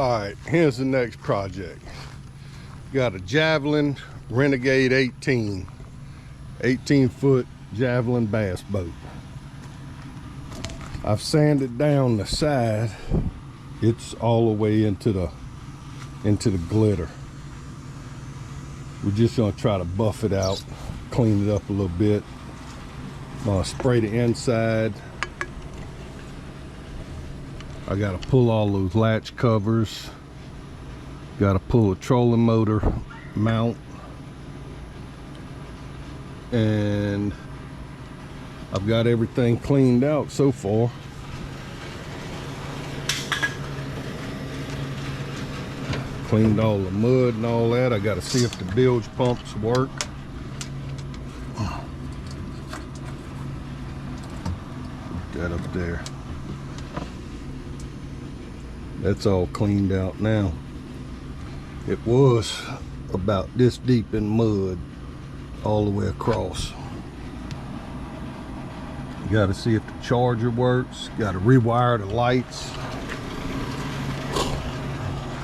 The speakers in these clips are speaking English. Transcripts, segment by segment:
All right, here's the next project. Got a Javelin Renegade 18-foot Javelin bass boat. I've sanded down the side. It's all the way into the glitter. We're just gonna try to buff it out, clean it up a little bit. Spray the inside. I gotta pull all those latch covers. Gotta pull a trolling motor mount. And I've got everything cleaned out so far. Cleaned all the mud and all that. I gotta see if the bilge pumps work. Put that up there. That's all cleaned out now. It was about this deep in mud all the way across. Got to see if the charger works. Got to rewire the lights.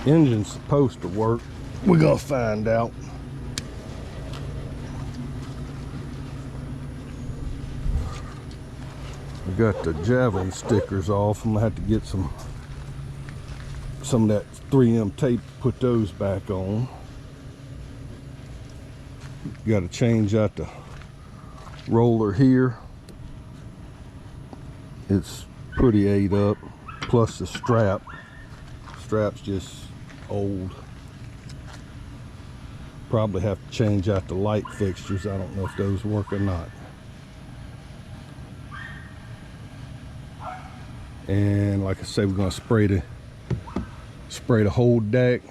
Engine's supposed to work. We're gonna find out. I got the Javelin stickers off. I'm gonna have to get some of that 3M tape to put those back on. Got to change out the roller here. It's pretty ate up, plus the strap's just old. Probably have to change out the light fixtures. I don't know if those work or not. And like I say, we're gonna spray the whole deck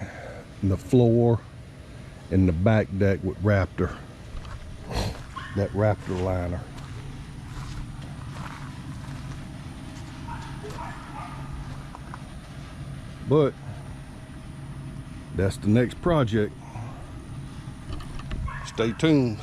and the floor and the back deck with Raptor, that Raptor Liner. But that's the next project. Stay tuned.